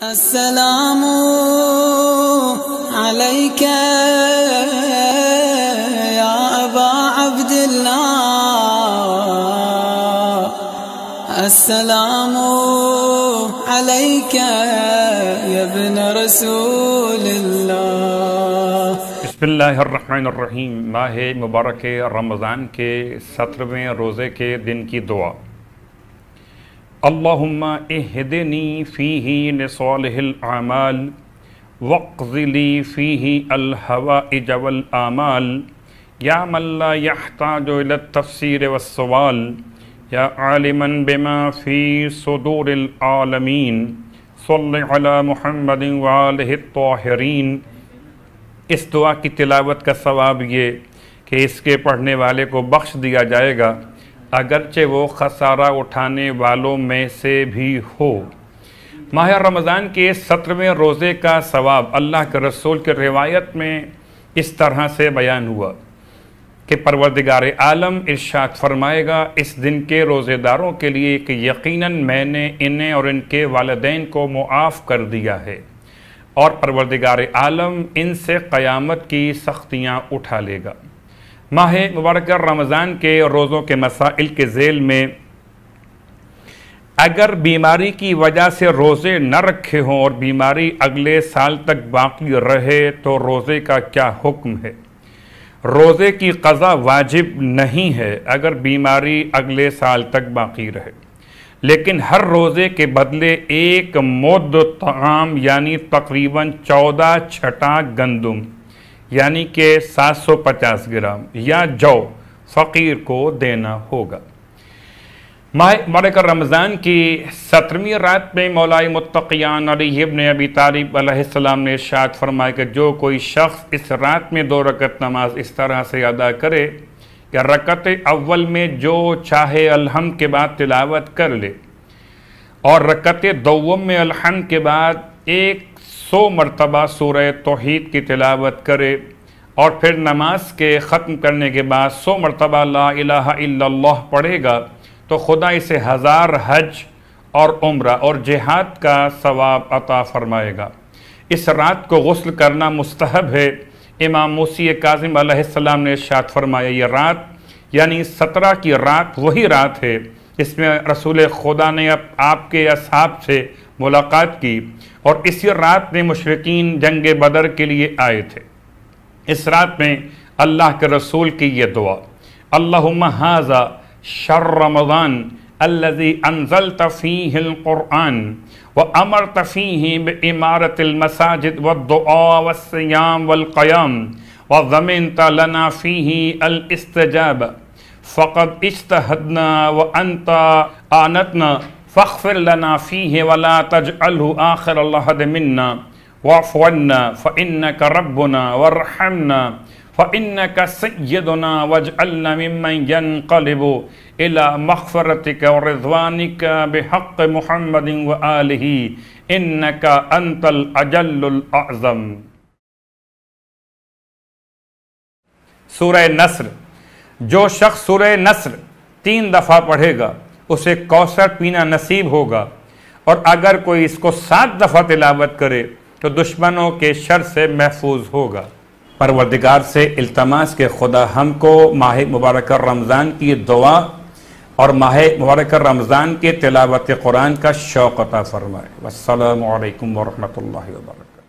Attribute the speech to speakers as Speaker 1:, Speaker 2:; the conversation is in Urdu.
Speaker 1: السلام عليك يا أبا عبد الله، السلام عليك يا ابن رسول الله۔
Speaker 2: بسم اللہ الرحمن الرحیم۔ ماہ مبارک رمضان کے 17ویں روزے کے دن کی دعا۔ اللہم اہدنی فیہ لصالح الاعمال واقض لی فیہ الحوائج والآمال، یا من لا یحتاج الی التفسیر والسوال، یا عالما بما فی صدور العالمین، صلی علی محمد وآلہ الطاہرین۔ اس دعا کی تلاوت کا ثواب یہ کہ اس کے پڑھنے والے کو بخش دیا جائے گا، اگرچہ وہ خسارہ اٹھانے والوں میں سے بھی ہو۔ ماہ رمضان کے 17ویں روزے کا ثواب اللہ کے رسول کی روایت میں اس طرح سے بیان ہوا کہ پروردگار عالم ارشاد فرمائے گا اس دن کے روزے داروں کے لیے کہ یقیناً میں نے انہیں اور ان کے والدین کو معاف کر دیا ہے، اور پروردگار عالم ان سے قیامت کی سختیاں اٹھا لے گا۔ ماہ مبارک رمضان کے روزوں کے مسائل کے ذیل میں اگر بیماری کی وجہ سے روزے نہ رکھے ہوں اور بیماری اگلے سال تک باقی رہے تو روزے کا کیا حکم ہے؟ روزے کی قضا واجب نہیں ہے اگر بیماری اگلے سال تک باقی رہے، لیکن ہر روزے کے بدلے ایک مد طعام یعنی تقریباً 14 چھٹا گندم یعنی کہ 750 گرام یا جو فقیر کو دینا ہوگا۔ ماہ مبارک رمضان کی 17ویں رات میں مولا متقیان علی ابن ابی طالب علیہ السلام نے ارشاد فرمایا کہ جو کوئی شخص اس رات میں 2 رکعت نماز اس طرح سے ادا کرے کہ رکعت اول میں جو چاہے الحمد کے بعد تلاوت کر لے، اور رکعت دوم میں الحمد کے بعد 100 مرتبہ سورہ توحید کی تلاوت کرے، اور پھر نماز کے ختم کرنے کے بعد 100 مرتبہ لا الہ الا اللہ پڑھے گا تو خدا اسے 1000 حج اور عمرہ اور جہاد کا ثواب عطا فرمائے گا۔ اس رات کو غسل کرنا مستحب ہے۔ امام موسی کاظم علیہ السلام نے ارشاد فرمایا یہ رات یعنی 17 کی رات وہی رات ہے اس میں رسول خدا نے آپ کے اصحاب سے ملاقات کی، اور اسی رات میں مشرکین جنگ بدر کے لیے آئے تھے۔ اس رات میں اللہ کے رسول کی یہ دعا، اللہم ھذا شہر رمضان الذی انزلت فیہ القرآن وامرت فیہ بعمارۃ المساجد والدعاء والصیام والقیام وضمنت لنا فیہ الاستجابہ فقد اجتہدنا وانت آنتنا فاغفر لنا فیہ ولا تجعلہ آخر العہد منا واعف عنا فإنک ربنا وارحمنا فإنک سیدنا واجعلنا ممن ينقلب إلى مغفرتک ورضوانک بحق محمد وآلہ إنک أنت الأجل الأعظم۔ سورہ نصر۔ جو شخص سورہ نصر 3 دفعہ پڑھے گا اسے کوثر پینا نصیب ہوگا، اور اگر کوئی اس کو 7 دفعہ تلاوت کرے تو دشمنوں کے شر سے محفوظ ہوگا۔ پروردگار سے التماس کہ خدا ہم کو ماہ مبارک رمضان کی دعا اور ماہ مبارک رمضان کے تلاوت قرآن کا شوق عطا فرمائے۔ والسلام علیکم ورحمۃ اللہ وبرکاتہ۔